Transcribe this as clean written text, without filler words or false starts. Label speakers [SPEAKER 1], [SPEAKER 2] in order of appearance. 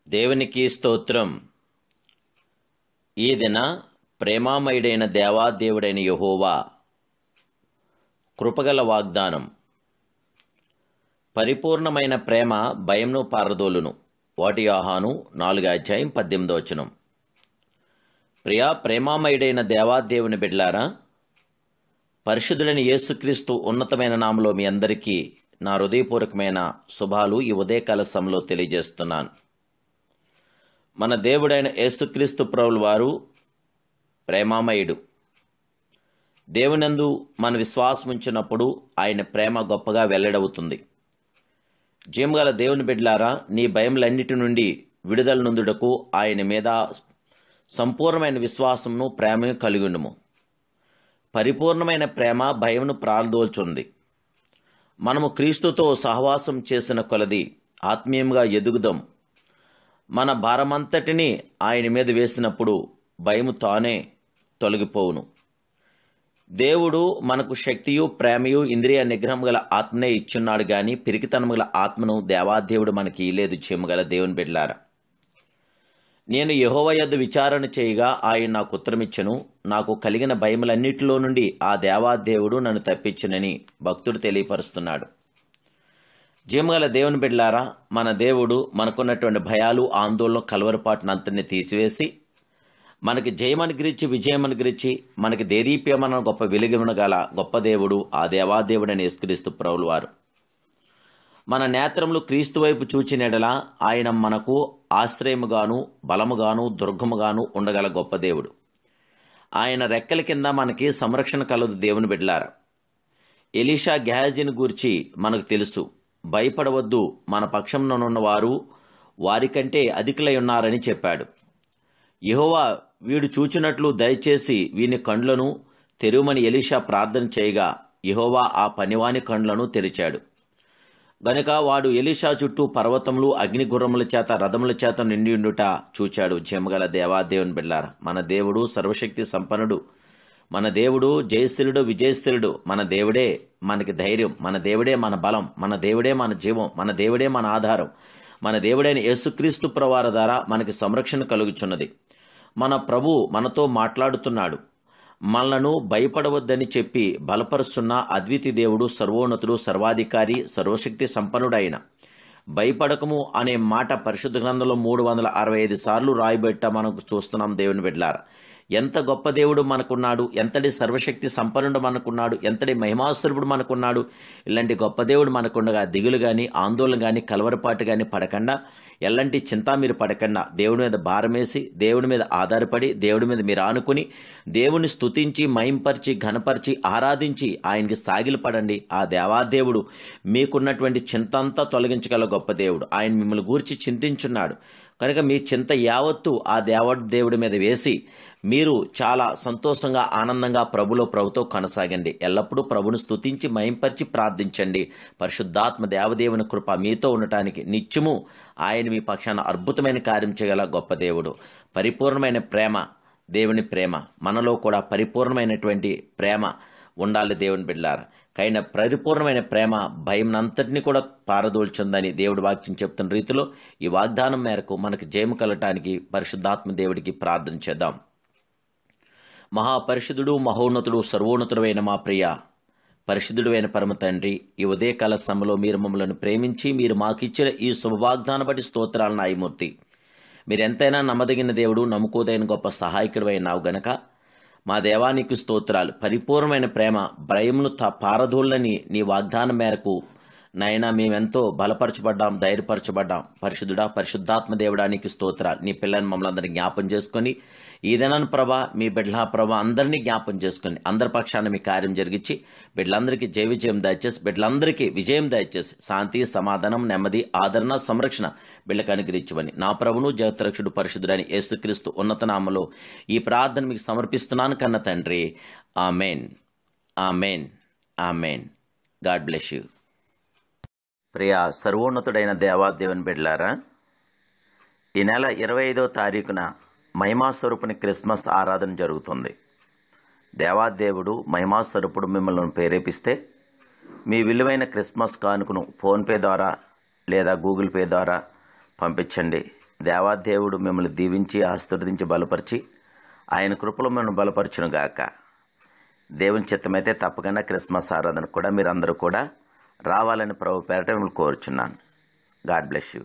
[SPEAKER 1] దేవునికి స్తోత్రం. ఈ దిన ప్రేమామయుడైన దేవాదేవుడైన యెహోవా కృపగల వాగ్దానం. పరిపూర్ణమైన ప్రేమ భయంను పారదోలును. 1 యోహాను 4:18. ప్రియా ప్రేమామయుడైన దేవాదేవుని బిడ్డలారా, పరిశుద్ధుడైన యేసుక్రీస్తు ఉన్నతమైన నామములో మీ అందరికీ నా హృదయపూర్వకమైన శుభాలు ఈ ఉదయకాల సమయంలో తెలియజేస్తున్నాను. మన దేవుడైన యేసుక్రీస్తు ప్రభువు వారు ప్రేమామయుడు. దేవునందు మన విశ్వాసం ఉంచినప్పుడు ఆయన ప్రేమ గొప్పగా వెల్లడవుతుంది. జీవగల దేవుని బిడ్డలారా, నీ భయములన్నిటి నుండి విడుదల నొందుటకు ఆయన మీద సంపూర్ణమైన విశ్వాసమును ప్రేమను కలిగి ఉండుము. పరిపూర్ణమైన ప్రేమ భయమును ప్రారదోల్చుంది. మనము క్రీస్తుతో సహవాసం చేసిన కొలది ఆత్మీయంగా ఎదుగుదాం. మన భారమంతటినీ ఆయన మీద వేసినప్పుడు భయము తానే తొలగిపోవును. దేవుడు మనకు శక్తియు ప్రేమయు ఇంద్రియ నిగ్రహం గల ఆత్మనే ఇచ్చున్నాడు గాని పిరికితనము గల ఆత్మను దేవాదేవుడు మనకి ఇలేదు. చేయగల దేవుని బిడ్డలారా, నేను యెహోవా యొద్ద విచారణ చేయగా ఆయన నాకు ఉత్తరమిచ్చెను. నాకు కలిగిన భయములన్నిటిలో నుండి ఆ దేవాదేవుడు నన్ను తప్పించునని భక్తుడు తెలియపరుస్తున్నాడు. జీవగల దేవుని బిడ్డలారా, మన దేవుడు మనకున్నటువంటి భయాలు, ఆందోళన, కలవరపాటునంతని తీసివేసి మనకి జయమనుగ్రహించి విజయమనుగ్రహించి మనకి దేదీప్యమైన గొప్ప వెలుగునగల గొప్ప దేవుడు ఆ దేవాదేవుడని యేసుక్రీస్తు ప్రభువు వారు. మన నేత్రములు క్రీస్తు వైపు చూచినెడల ఆయన మనకు ఆశ్రయముగాను బలముగాను దుర్గముగాను ఉండగల గొప్ప దేవుడు. ఆయన రెక్కల కింద మనకి సంరక్షణ కలదు. దేవుని బిడ్డలారా, ఎలీషా గెహాజీని గూర్చి మనకు తెలుసు. భయపడవద్దు, మన పక్షంలోనున్న వారు వారికంటే అధికులై ఉన్నారని చెప్పాడు. యెహోవా వీడు చూచినట్లు దయచేసి వీని కండ్లను తెరువమని ఎలీషా ప్రార్థన చేయగా యెహోవా ఆ పనివాని కండ్లను తెరిచాడు. గనుక వాడు ఎలీషా చుట్టూ పర్వతములు, అగ్నిగుర్రముల చేత, రథముల చేత నిండియుండుట చూచాడు. జయముగల దేవాదేవుని బిడ్డలారా, మన దేవుడు సర్వశక్తి సంపన్నుడు. మన దేవుడు జయశీలుడు, విజయశీలుడు. మన దేవుడే మనకి ధైర్యం, మన దేవుడే మన బలం, మన దేవుడే మన జీవం, మన దేవుడే మన ఆధారం. మన దేవుడైన యేసుక్రీస్తు ప్రభువారి ద్వారా మనకి సంరక్షణ కలుగుచున్నది. మన ప్రభు మనతో మాట్లాడుతున్నాడు. మనలను భయపడవద్దని చెప్పి బలపరుస్తున్న అద్వితీయ దేవుడు, సర్వోన్నతుడు, సర్వాధికారి, సర్వశక్తి సంపన్నుడైన. భయపడకము అనే మాట పరిశుద్ధ గ్రంథంలో 365 సార్లు రాయబెట్ట మనకు చూస్తున్నాం. దేవుని బిడ్డలారా, ఎంత గొప్ప దేవుడు మనకున్నాడు, ఎంతటి సర్వశక్తి సంపన్నుడు మనకున్నాడు, ఎంతటి మహిమాస్వరూపుడు మనకున్నాడు. ఇలాంటి గొప్ప దేవుడు మనకుండగా దిగులు కానీ, ఆందోళన కానీ, కలవరపాటు కానీ పడకుండా, ఎలాంటి చింత మీరు పడకుండా, దేవుడి మీద భారమేసి, దేవుడి మీద ఆధారపడి, దేవుడి మీద మీరు ఆనుకుని, దేవుని స్తుతించి, మహింపరిచి, ఘనపరిచి, ఆరాధించి ఆయనకి సాగిలపడండి. ఆ దేవాదేవుడు మీకున్నటువంటి చింతంతా తొలగించగల గొప్ప దేవుడు. ఆయన మిమ్మల్ని గూర్చి చింతించున్నాడు కనుక మీ చింత యావత్తు ఆ దేవుడి మీద వేసి మీరు చాలా సంతోషంగా, ఆనందంగా ప్రభుతో కొనసాగండి. ఎల్లప్పుడూ ప్రభుని స్తుతించి మహింపరిచి ప్రార్థించండి. పరిశుద్ధాత్మ దేవదేవుని కృప మీతో ఉండటానికి నిత్యము ఆయన మీ పక్షాన అద్భుతమైన కార్యం చేయగల గొప్ప దేవుడు. పరిపూర్ణమైన ప్రేమ, దేవుని ప్రేమ మనలో కూడా పరిపూర్ణమైనటువంటి ప్రేమ ఉండాలి. దేవుని బిడ్డలారా, కైన పరిపూర్ణమైన ప్రేమ భయంనంతటినీ కూడా పారదోల్చుందని దేవుడి వాక్యం చెప్తున్న రీతిలో ఈ వాగ్దానం మేరకు మనకు జయము కలగటానికి పరిశుద్ధాత్మ దేవుడికి ప్రార్థన చేద్దాం. మహాపరిశుద్ధుడు, మహోన్నతుడు, సర్వోన్నతుడైన మా ప్రియ పరిశుద్ధుడైన పరమ తండ్రి, ఈ ఉదయకాల సమయంలో మీరు మమ్మల్ని ప్రేమించి మీరు మాకిచ్చిన ఈ శుభవాగ్దాన బట్టి స్తోత్రాలు నాయమూర్తి. మీరు ఎంతైనా నమ్మదగిన దేవుడు, నమ్ముకోదైన గొప్ప సహాయకుడు అయినావు గనక మా దేవానికి స్తోత్రాలు. పరిపూర్ణమైన ప్రేమ భయమును పారదోళ్ళని నీ వాగ్దానం మేరకు నాయనా మేమెంతో బలపరచబడ్డాం, ధైర్యపరచబడ్డాం. పరిశుద్ధుడా, పరిశుద్ధాత్మ దేవుడానికి స్తోత్రాలు. నీ పిల్లల్ని మమ్మల్ని అందరినీ జ్ఞాపం చేసుకొని ఈ దినాన్ని ప్రభా, మీ బిడ్డల ప్రభా అందరినీ జ్ఞాపం చేసుకొని అందరి పక్షాన మీ కార్యం జరిగించి బిడ్డలందరికీ జయ విజయం దయచేసి, బిడ్డలందరికీ విజయం దయచేసి, శాంతి, సమాధానం, నెమ్మది, ఆదరణ, సంరక్షణ బిడ్డకు అనుగ్రహించమని నా ప్రభును జగత్రక్షుడు పరిశుద్ధుడని యేసుక్రీస్తు ఉన్నత నామములో ఈ ప్రార్థన మీకు సమర్పిస్తున్నాను కన్న తండ్రి. Amen, amen, amen. God bless you. ప్రియ సర్వోన్నతుడైన దేవాదేవుని బిడ్డలారా, ఈ నెల 25వ తారీఖున మహిమాస్వరూపుని క్రిస్మస్ ఆరాధన జరుగుతుంది. దేవాదేవుడు మహిమాస్వరూపుడు మిమ్మల్ని ప్రేరేపిస్తే మీ విలువైన క్రిస్మస్ కానుకను ఫోన్పే ద్వారా లేదా గూగుల్ పే ద్వారా పంపించండి. దేవాదేవుడు మిమ్మల్ని దీవించి ఆశీర్వదించి బలపరిచి ఆయన కృపలో మిమ్మల్ని బలపరచునుగాక. దేవుని చిత్తమైతే తప్పకుండా క్రిస్మస్ ఆరాధన కూడా మీరందరూ కూడా రావాలని ప్రభు పేరట మిమ్మల్ని కోరుచున్నాను. God bless you.